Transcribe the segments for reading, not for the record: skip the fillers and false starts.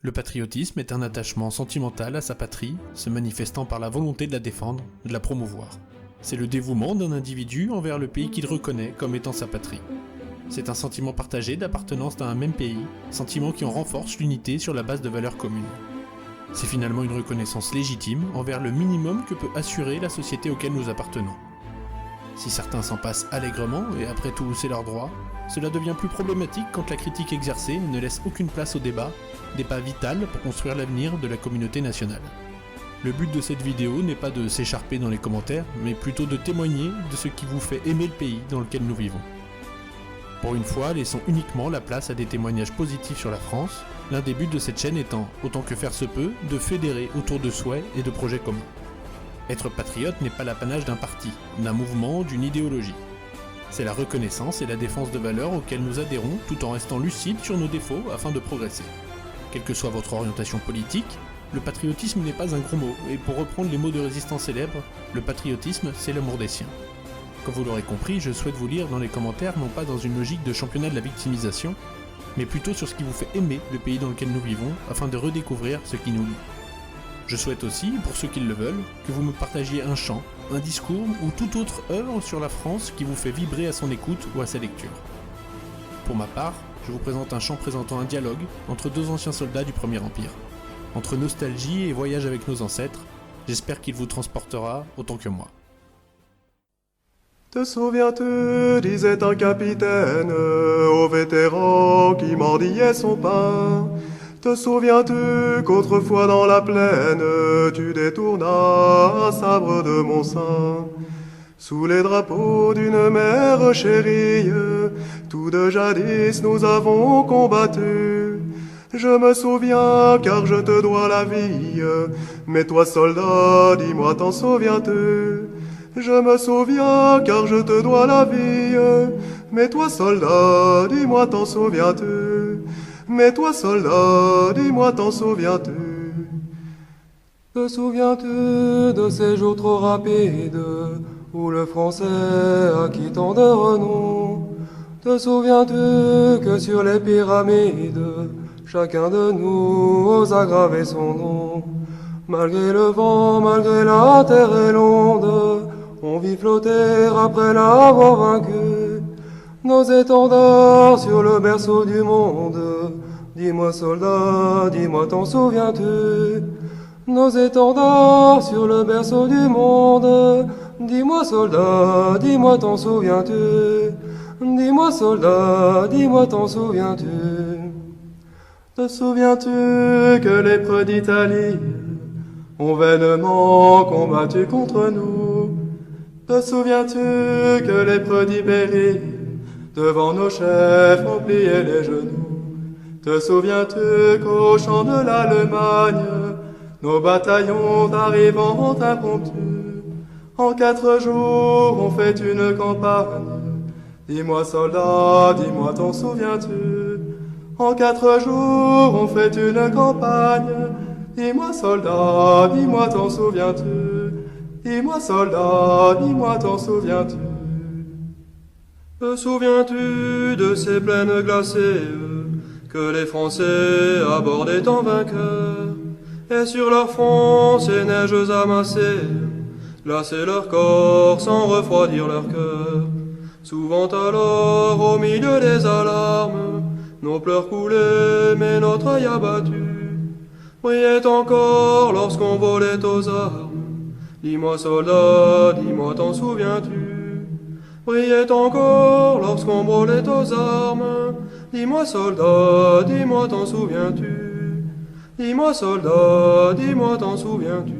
Le patriotisme est un attachement sentimental à sa patrie, se manifestant par la volonté de la défendre, de la promouvoir. C'est le dévouement d'un individu envers le pays qu'il reconnaît comme étant sa patrie. C'est un sentiment partagé d'appartenance à un même pays, sentiment qui en renforce l'unité sur la base de valeurs communes. C'est finalement une reconnaissance légitime envers le minimum que peut assurer la société auquel nous appartenons. Si certains s'en passent allègrement, et après tout c'est leur droit, cela devient plus problématique quand la critique exercée ne laisse aucune place au débat vital pour construire l'avenir de la communauté nationale. Le but de cette vidéo n'est pas de s'écharper dans les commentaires, mais plutôt de témoigner de ce qui vous fait aimer le pays dans lequel nous vivons. Pour une fois, laissons uniquement la place à des témoignages positifs sur la France, l'un des buts de cette chaîne étant, autant que faire se peut, de fédérer autour de souhaits et de projets communs. Être patriote n'est pas l'apanage d'un parti, d'un mouvement, d'une idéologie. C'est la reconnaissance et la défense de valeurs auxquelles nous adhérons tout en restant lucides sur nos défauts afin de progresser. Quelle que soit votre orientation politique, le patriotisme n'est pas un gros mot, et pour reprendre les mots de résistants célèbres, le patriotisme, c'est l'amour des siens. Comme vous l'aurez compris, je souhaite vous lire dans les commentaires non pas dans une logique de championnat de la victimisation, mais plutôt sur ce qui vous fait aimer le pays dans lequel nous vivons, afin de redécouvrir ce qui nous lie. Je souhaite aussi, pour ceux qui le veulent, que vous me partagiez un chant, un discours ou toute autre œuvre sur la France qui vous fait vibrer à son écoute ou à sa lecture. Pour ma part, je vous présente un chant présentant un dialogue entre deux anciens soldats du Premier Empire. Entre nostalgie et voyage avec nos ancêtres, j'espère qu'il vous transportera autant que moi. Te souviens-tu, disait un capitaine au vétéran qui mordillait son pain. Te souviens-tu qu'autrefois dans la plaine, tu détournas un sabre de mon sein. Sous les drapeaux d'une mère chérie, tous de jadis nous avons combattu. Je me souviens car je te dois la vie, mais toi soldat, dis-moi t'en souviens-tu? Je me souviens car je te dois la vie, mais toi soldat, dis-moi t'en souviens-tu? Mais toi soldat, dis-moi t'en souviens-tu? Te souviens-tu de ces jours trop rapides où le français acquit tant de renom? Te souviens-tu que sur les pyramides, chacun de nous osa graver son nom? Malgré le vent, malgré la terre est londe, on vit flotter après l'avoir vaincu. Nos étendards sur le berceau du monde, dis-moi soldat, dis-moi t'en souviens-tu? Nos étendards sur le berceau du monde, dis-moi soldat, dis-moi t'en souviens-tu? Dis-moi soldat, dis-moi t'en souviens-tu? Te souviens-tu que les preux d'Italie ont vainement combattu contre nous? Te souviens-tu que les preux d'Ibérie devant nos chefs ont plié les genoux? Te souviens-tu qu'au champ de l'Allemagne, nos bataillons arrivant impromptus, en 4 jours ont fait une campagne? Dis-moi soldat, dis-moi t'en souviens-tu? En 4 jours on fait une campagne. Dis-moi soldat, dis-moi t'en souviens-tu? Dis-moi soldat, dis-moi t'en souviens-tu? Te souviens-tu de ces plaines glacées que les Français abordaient en vainqueurs, et sur leur front ces neiges amassées glaçaient leur corps sans refroidir leur cœur? Souvent alors, au milieu des alarmes, nos pleurs coulaient, mais notre œil abattu brillait encore lorsqu'on volait aux armes. Dis-moi soldat, dis-moi t'en souviens-tu? Brillait encore lorsqu'on volait aux armes. Dis-moi soldat, dis-moi t'en souviens-tu? Dis-moi soldat, dis-moi t'en souviens-tu?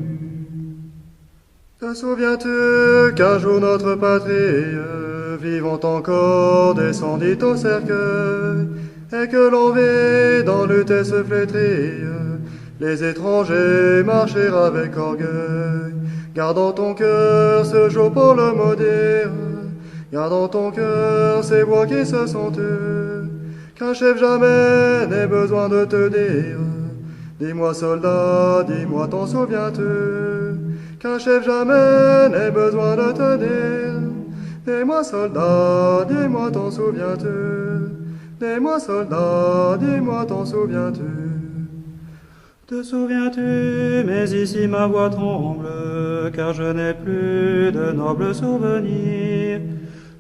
Te souviens-tu qu'un jour notre patrie, vivant encore, descendit au cercueil, et que l'on vit dans lutte se flétrir les étrangers marcher avec orgueil? Garde en ton cœur ce jour pour le maudire, garde en ton cœur ces voix qui se sont tues, qu'un chef jamais n'ait besoin de te dire. Dis-moi soldat, dis-moi t'en souviens-tu? Qu'un chef jamais n'ait besoin de te dire. Dis-moi soldat, dis-moi t'en souviens-tu? Dis-moi soldat, dis-moi t'en souviens-tu? Te souviens-tu, mais ici ma voix tremble, car je n'ai plus de nobles souvenirs.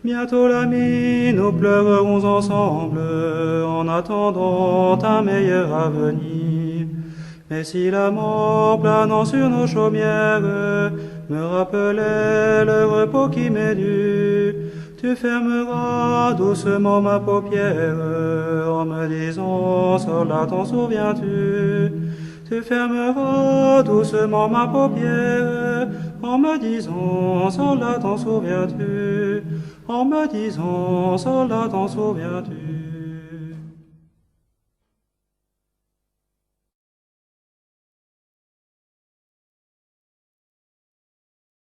Bientôt l'ami, nous pleurerons ensemble, en attendant un meilleur avenir. Mais si la mort planant sur nos chaumières me rappelait le repos qui m'est dû, tu fermeras doucement ma paupière en me disant, soldat, t'en souviens-tu? Tu fermeras doucement ma paupière en me disant, soldat, t'en souviens-tu? En me disant, soldat, t'en souviens-tu?